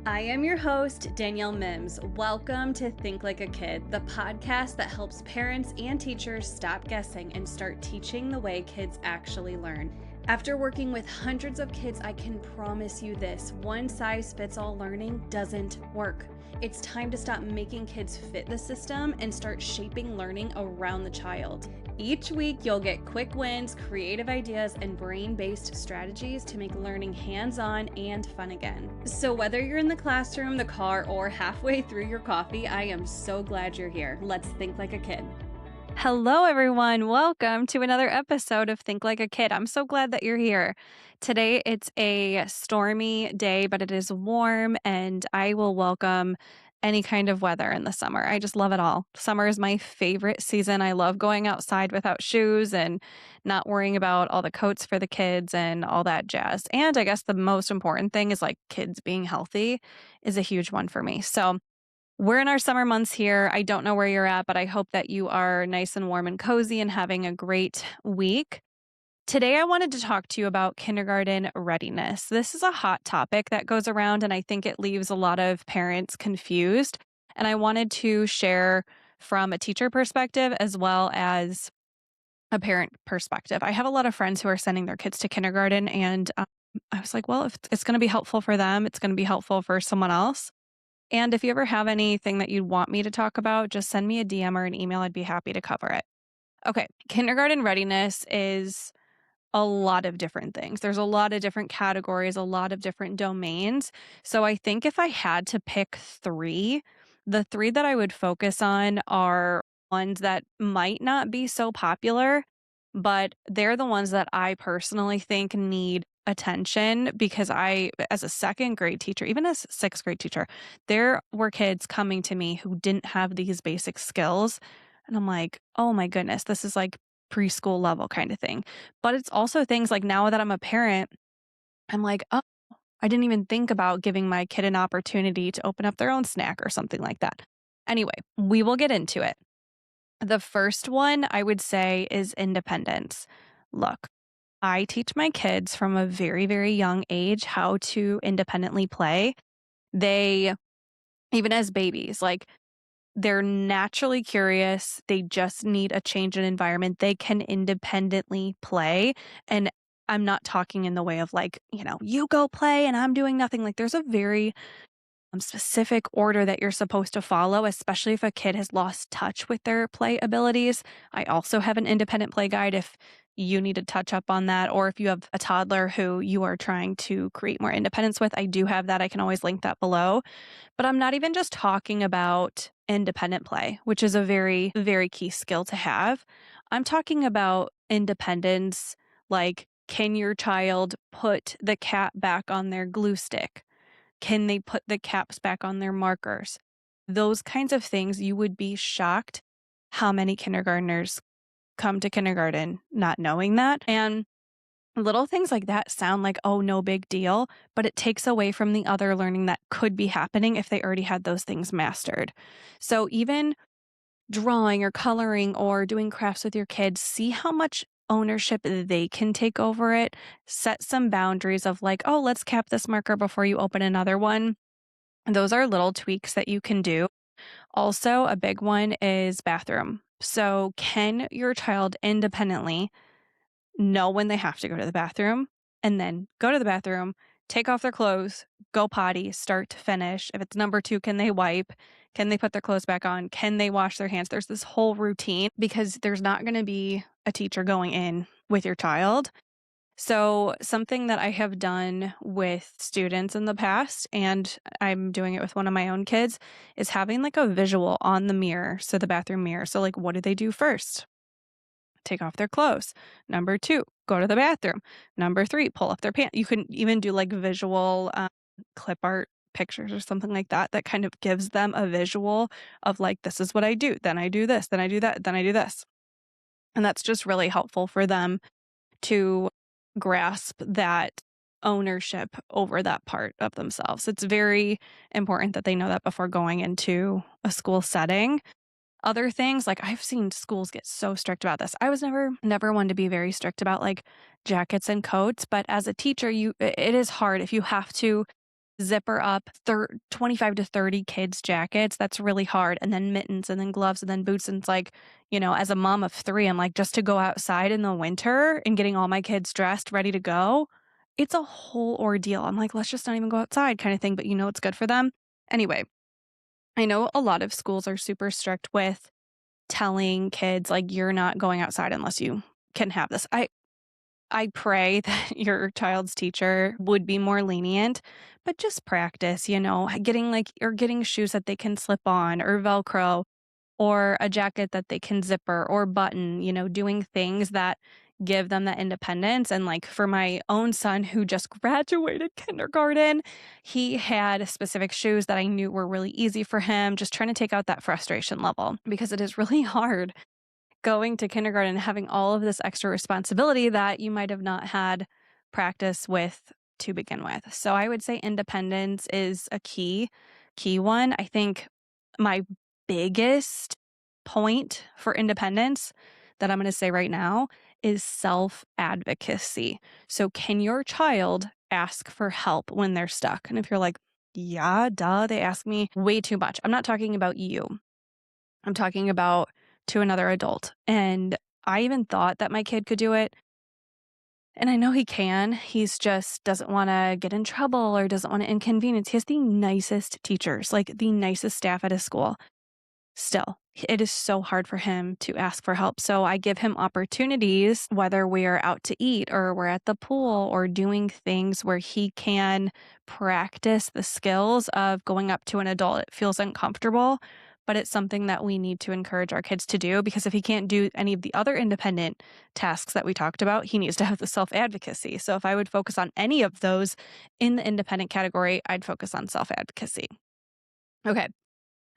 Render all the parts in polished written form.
I am your host, Danielle Mims. Welcome to Think Like a Kid, the podcast that helps parents and teachers stop guessing and start teaching the way kids actually learn. After working with hundreds of kids, I can promise you this: one-size-fits-all learning doesn't work. It's time to stop making kids fit the system and start shaping learning around the child. Each week, you'll get quick wins, creative ideas, and brain-based strategies to make learning hands-on and fun again. So whether you're in the classroom, the car, or halfway through your coffee, I am so glad you're here. Let's think like a kid. Hello, everyone. Welcome to another episode of Think Like a Kid. I'm so glad that you're here. Today, it's a stormy day, but it is warm, and I will welcome any kind of weather in the summer. I just love it all. Summer is my favorite season. I love going outside without shoes and not worrying about all the coats for the kids and all that jazz. And I guess the most important thing is like kids being healthy is a huge one for me. So we're in our summer months here. I don't know where you're at, but I hope that you are nice and warm and cozy and having a great week. Today, I wanted to talk to you about kindergarten readiness. This is a hot topic that goes around, and I think it leaves a lot of parents confused. And I wanted to share from a teacher perspective as well as a parent perspective. I have a lot of friends who are sending their kids to kindergarten, and I was like, well, if it's going to be helpful for them, it's going to be helpful for someone else. And if you ever have anything that you'd want me to talk about, just send me a DM or an email. I'd be happy to cover it. Okay, kindergarten readiness is a lot of different things. There's a lot of different categories, a lot of different domains. So I think if I had to pick three, the three that I would focus on are ones that might not be so popular, but they're the ones that I personally think need attention because as a second grade teacher, even as a sixth grade teacher, there were kids coming to me who didn't have these basic skills. And I'm like, oh my goodness, this is like preschool level kind of thing. But it's also things like now that I'm a parent, I'm like, oh, I didn't even think about giving my kid an opportunity to open up their own snack or something like that. Anyway, we will get into it. The first one I would say is independence. Look, I teach my kids from a very, very young age how to independently play. They, even as babies, like they're naturally curious. They just need a change in environment. They can independently play. And I'm not talking in the way of like, you go play and I'm doing nothing. Like there's a very specific order that you're supposed to follow, especially if a kid has lost touch with their play abilities. I also have an independent play guide if you need to touch up on that, or if you have a toddler who you are trying to create more independence with, I do have that. I can always link that below. But I'm not even just talking about independent play, which is a very, very key skill to have. I'm talking about independence, like, can your child put the cap back on their glue stick? Can they put the caps back on their markers? Those kinds of things, you would be shocked how many kindergartners come to kindergarten not knowing that. And little things like that sound like, oh, no big deal, but it takes away from the other learning that could be happening if they already had those things mastered. So even drawing or coloring or doing crafts with your kids, see how much ownership they can take over it. Set some boundaries of like, oh, let's cap this marker before you open another one. Those are little tweaks that you can do. Also, a big one is bathroom. So can your child independently know when they have to go to the bathroom and then go to the bathroom, take off their clothes, go potty, start to finish? If it's number two, can they wipe? Can they put their clothes back on? Can they wash their hands? There's this whole routine because there's not going to be a teacher going in with your child. So something that I have done with students in the past, and I'm doing it with one of my own kids, is having like a visual on the mirror. So the bathroom mirror. So like, what do they do first? Take off their clothes. Number two, go to the bathroom. Number three, pull up their pants. You can even do like visual clip art pictures or something like that kind of gives them a visual of like, this is what I do. Then I do this. Then I do that. Then I do this. And that's just really helpful for them to grasp that ownership over that part of themselves. It's very important that they know that before going into a school setting. Other things, like I've seen schools get so strict about this. I was never one to be very strict about like jackets and coats, but as a teacher, it is hard if you have to zipper up 25 to 30 kids' jackets. That's really hard. And then mittens and then gloves and then boots. And it's like, as a mom of three, I'm like, just to go outside in the winter and getting all my kids dressed, ready to go, it's a whole ordeal. I'm like, let's just not even go outside kind of thing. But it's good for them. Anyway, I know a lot of schools are super strict with telling kids, like, you're not going outside unless you can have this. I pray that your child's teacher would be more lenient, but just practice, getting shoes that they can slip on or Velcro or a jacket that they can zipper or button, doing things that give them that independence. And like for my own son who just graduated kindergarten, he had specific shoes that I knew were really easy for him, just trying to take out that frustration level because it is really hard going to kindergarten and having all of this extra responsibility that you might have not had practice with to begin with. So I would say independence is a key one. I think my biggest point for independence that I'm going to say right now is self-advocacy. So can your child ask for help when they're stuck? And if you're like, yeah, duh, they ask me way too much. I'm not talking about you. I'm talking about to another adult. And I even thought that my kid could do it. And I know he can. He's just doesn't want to get in trouble or doesn't want to inconvenience. He has the nicest teachers, like the nicest staff at his school. Still, it is so hard for him to ask for help. So I give him opportunities, whether we are out to eat or we're at the pool or doing things where he can practice the skills of going up to an adult. It feels uncomfortable, but it's something that we need to encourage our kids to do because if he can't do any of the other independent tasks that we talked about, he needs to have the self advocacy. So if I would focus on any of those in the independent category, I'd focus on self advocacy. Okay.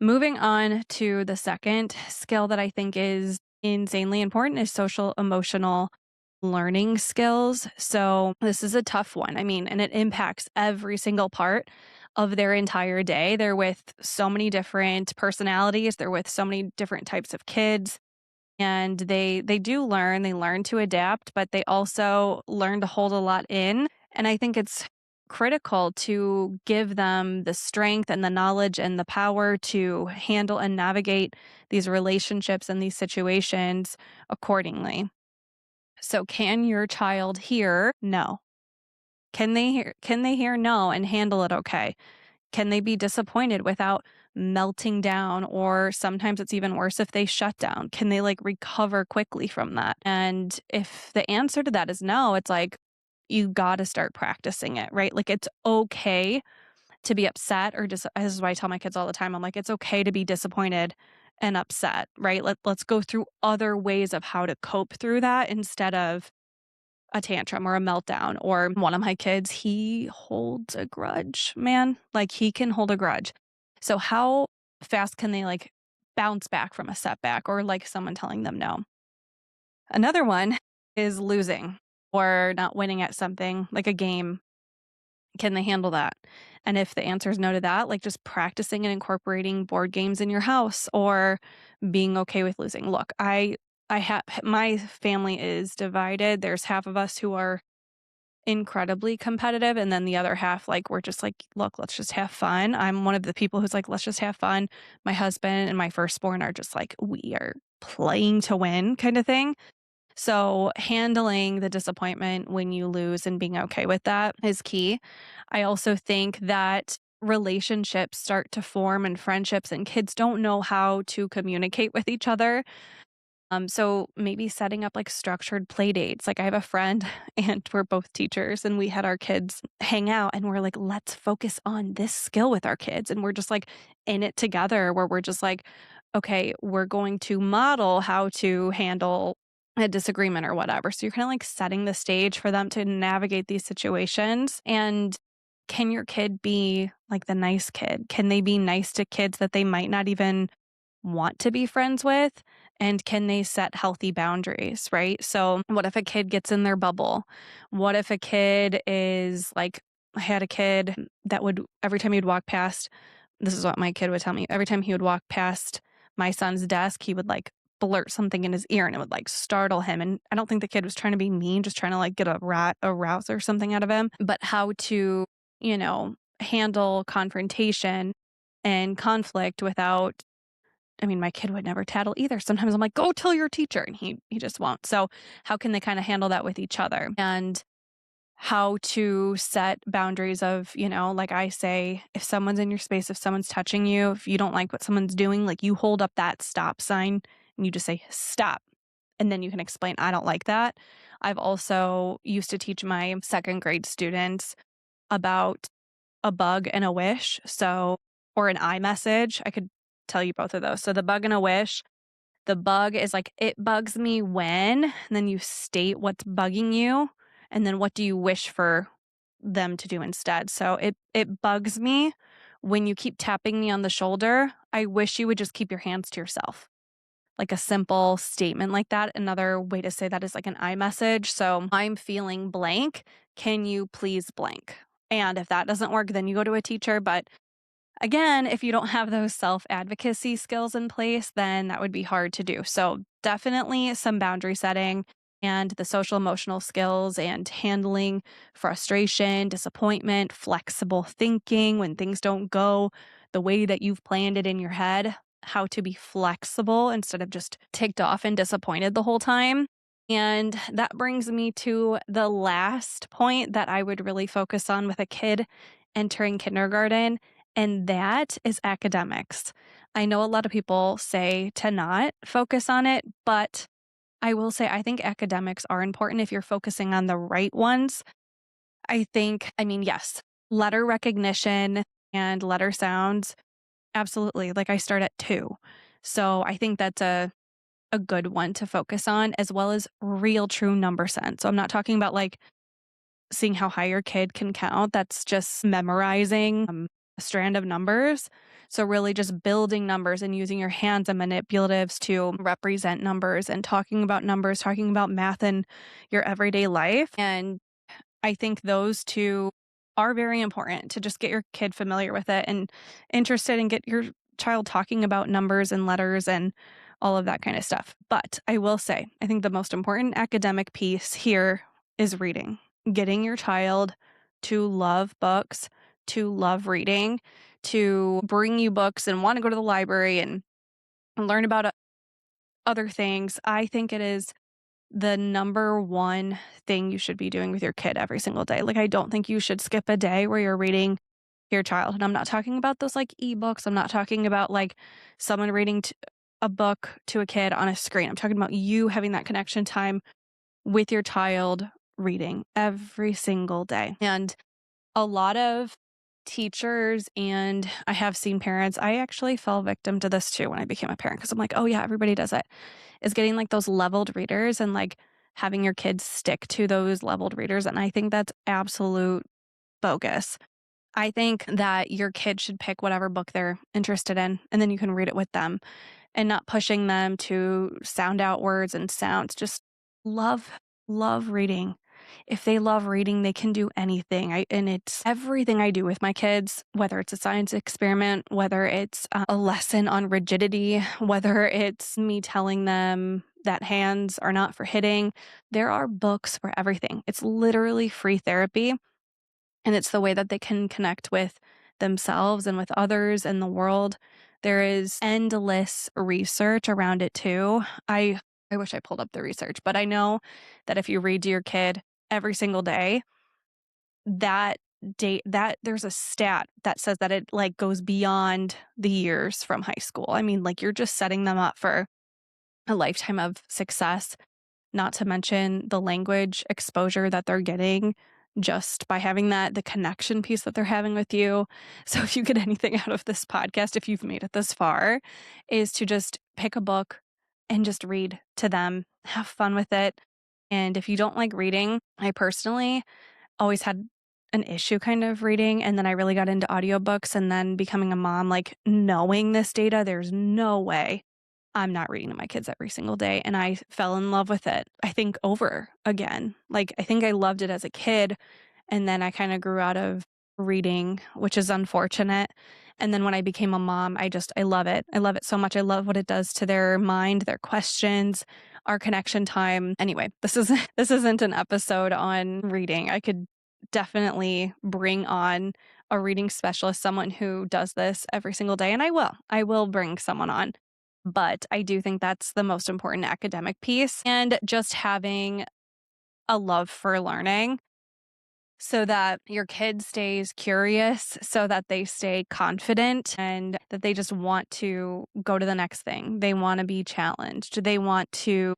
Moving on to the second skill that I think is insanely important is social emotional learning skills. So this is a tough one. I mean, and it impacts every single part of their entire day. They're with so many different personalities, they're with so many different types of kids and they learn to adapt, but they also learn to hold a lot in. And I think it's critical to give them the strength and the knowledge and the power to handle and navigate these relationships and these situations accordingly. So can your child hear no? Can they hear no and handle it okay? Can they be disappointed without melting down? Or sometimes it's even worse if they shut down. Can they like recover quickly from that? And if the answer to that is no, it's like you got to start practicing it, right? Like it's okay to be upset or just this is why I tell my kids all the time. I'm like, it's okay to be disappointed and upset, right? Let's go through other ways of how to cope through that instead of a tantrum or a meltdown. Or one of my kids, he holds a grudge, man. Like he can hold a grudge. So how fast can they like bounce back from a setback or like someone telling them no? Another one is losing or not winning at something like a game. Can they handle that? And if the answer is no to that, like just practicing and incorporating board games in your house or being okay with losing. Look, I have my family is divided. There's half of us who are incredibly competitive and then the other half like we're just like, look, let's just have fun. I'm one of the people who's like, let's just have fun. My husband and my firstborn are just like, we are playing to win kind of thing. So handling the disappointment when you lose and being okay with that is key. I also think that relationships start to form and friendships and kids don't know how to communicate with each other. So maybe setting up like structured play dates. Like I have a friend and we're both teachers and we had our kids hang out and we're like, let's focus on this skill with our kids. And we're just like in it together where we're just like, okay, we're going to model how to handle a disagreement or whatever. So you're kind of like setting the stage for them to navigate these situations. And can your kid be like the nice kid? Can they be nice to kids that they might not even want to be friends with? And can they set healthy boundaries, right? So, what if a kid gets in their bubble? What if a kid is like, I had a kid that would, every time he'd walk past, this is what my kid would tell me, every time he would walk past my son's desk, he would like blurt something in his ear and it would like startle him. And I don't think the kid was trying to be mean, just trying to like get a rouse or something out of him, but how to, you know, handle confrontation and conflict without, I mean, my kid would never tattle either. Sometimes I'm like, "Go tell your teacher," and he just won't. So, how can they kinda handle that with each other? And how to set boundaries of, like I say, if someone's in your space, if someone's touching you, if you don't like what someone's doing, like you hold up that stop sign and you just say, "Stop." And then you can explain, "I don't like that." I've also used to teach my second grade students about a bug and a wish. So, or an iMessage. I could tell you both of those. So, the bug and a wish, the bug is like, "It bugs me when," and then you state what's bugging you, and then what do you wish for them to do instead. So, it bugs me when you keep tapping me on the shoulder. I wish you would just keep your hands to yourself. Like a simple statement like that. Another way to say that is like an iMessage. So, "I'm feeling blank. Can you please blank?" And if that doesn't work, then you go to a teacher. But again, if you don't have those self-advocacy skills in place, then that would be hard to do. So, definitely some boundary setting and the social emotional skills and handling frustration, disappointment, flexible thinking when things don't go the way that you've planned it in your head, how to be flexible instead of just ticked off and disappointed the whole time. And that brings me to the last point that I would really focus on with a kid entering kindergarten, and that is academics. I know a lot of people say to not focus on it, but I will say I think academics are important if you're focusing on the right ones. I mean, yes, letter recognition and letter sounds, absolutely. Like I start at 2. So I think that's a good one to focus on, as well as real true number sense. So I'm not talking about like seeing how high your kid can count. That's just memorizing a strand of numbers. So, really, just building numbers and using your hands and manipulatives to represent numbers and talking about numbers, talking about math in your everyday life. And I think those two are very important to just get your kid familiar with it and interested and get your child talking about numbers and letters and all of that kind of stuff. But I will say, I think the most important academic piece here is reading. Getting your child to love books, to love reading, to bring you books and want to go to the library and learn about other things. I think it is the number one thing you should be doing with your kid every single day. Like, I don't think you should skip a day where you're reading to your child. And I'm not talking about those like ebooks. I'm not talking about like someone reading a book to a kid on a screen. I'm talking about you having that connection time with your child reading every single day. And a lot of teachers, and I have seen parents, I actually fell victim to this too when I became a parent because I'm like, oh yeah, everybody does it, is getting like those leveled readers and like having your kids stick to those leveled readers. And I think that's absolute bogus. I think that your kid should pick whatever book they're interested in and then you can read it with them and not pushing them to sound out words and sounds. Just love, love reading. If they love reading, they can do anything. And it's everything I do with my kids, whether it's a science experiment, whether it's a lesson on rigidity, whether it's me telling them that hands are not for hitting. There are books for everything. It's literally free therapy. And it's the way that they can connect with themselves and with others in the world. There is endless research around it too. I wish I pulled up the research, but I know that if you read to your kid every single day, that that there's a stat that says that it like goes beyond the years from high school. I mean, like you're just setting them up for a lifetime of success, not to mention the language exposure that they're getting just by having that, the connection piece that they're having with you. So, if you get anything out of this podcast, if you've made it this far, is to just pick a book and just read to them, have fun with it. And if you don't like reading, I personally always had an issue kind of reading. And then I really got into audiobooks and then becoming a mom, like knowing this data, there's no way I'm not reading to my kids every single day, and I fell in love with it, I think, over again. Like, I think I loved it as a kid, and then I kinda grew out of reading, which is unfortunate, and then when I became a mom, I love it. I love it so much. I love what it does to their mind, their questions, our connection time. Anyway, this isn't this isn't an episode on reading. I could definitely bring on a reading specialist, someone who does this every single day, and I will bring someone on. But I do think that's the most important academic piece, and just having a love for learning so that your kid stays curious, so that they stay confident, and that they just want to go to the next thing. They want to be challenged. They want to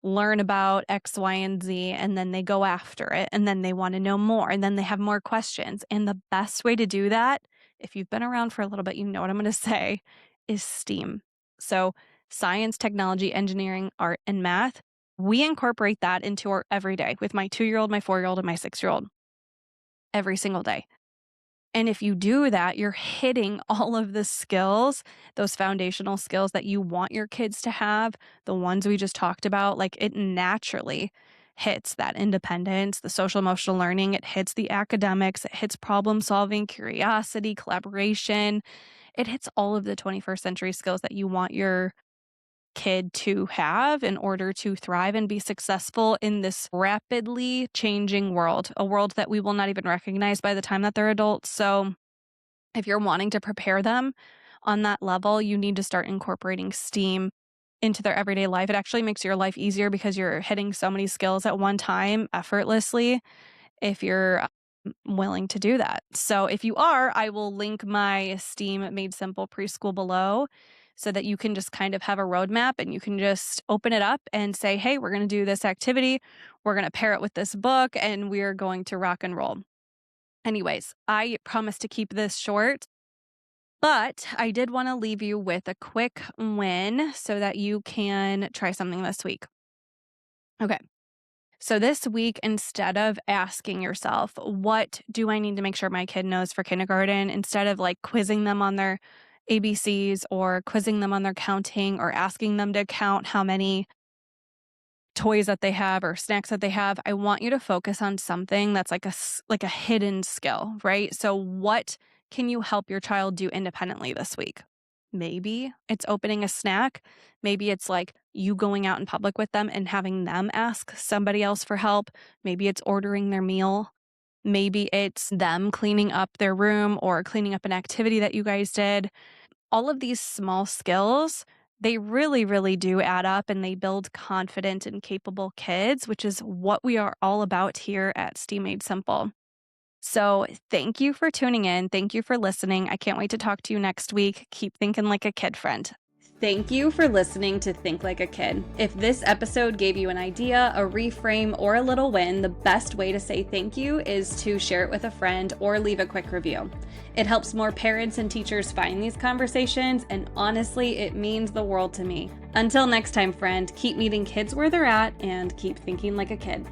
learn about X, Y, and Z, and then they go after it, and then they want to know more, and then they have more questions. And the best way to do that, if you've been around for a little bit, you know what I'm going to say, is STEAM. So science, technology, engineering, art, and math. We incorporate that into our everyday with my 2-year-old, my 4-year-old, and my 6-year-old every single day. And if you do that, you're hitting all of the skills, those foundational skills that you want your kids to have, the ones we just talked about. Like, it naturally hits that independence, the social emotional learning, it hits the academics, it hits problem solving, curiosity, collaboration. It hits all of the 21st century skills that you want your kid to have in order to thrive and be successful in this rapidly changing world, a world that we will not even recognize by the time that they're adults. So, if you're wanting to prepare them on that level, you need to start incorporating STEAM into their everyday life. It actually makes your life easier because you're hitting so many skills at one time effortlessly if you're willing to do that. So if you are, I will link my STEAM Made Simple preschool below so that you can just kind of have a roadmap and you can just open it up and say, hey, we're going to do this activity. We're going to pair it with this book and we're going to rock and roll. Anyways, I promise to keep this short, but I did want to leave you with a quick win so that you can try something this week. Okay. So this week, instead of asking yourself, what do I need to make sure my kid knows for kindergarten, instead of like quizzing them on their ABCs or quizzing them on their counting or asking them to count how many toys that they have or snacks that they have, I want you to focus on something that's like a hidden skill, right? So what can you help your child do independently this week? Maybe it's opening a snack. Maybe it's like you going out in public with them and having them ask somebody else for help. Maybe it's ordering their meal. Maybe it's them cleaning up their room or cleaning up an activity that you guys did. All of these small skills, they really, really do add up and they build confident and capable kids, which is what we are all about here at STEAM Made Simple. So thank you for tuning in. Thank you for listening. I can't wait to talk to you next week. Keep thinking like a kid, friend. Thank you for listening to Think Like a Kid. If this episode gave you an idea, a reframe, or a little win, the best way to say thank you is to share it with a friend or leave a quick review. It helps more parents and teachers find these conversations, and honestly, it means the world to me. Until next time, friend, keep meeting kids where they're at and keep thinking like a kid.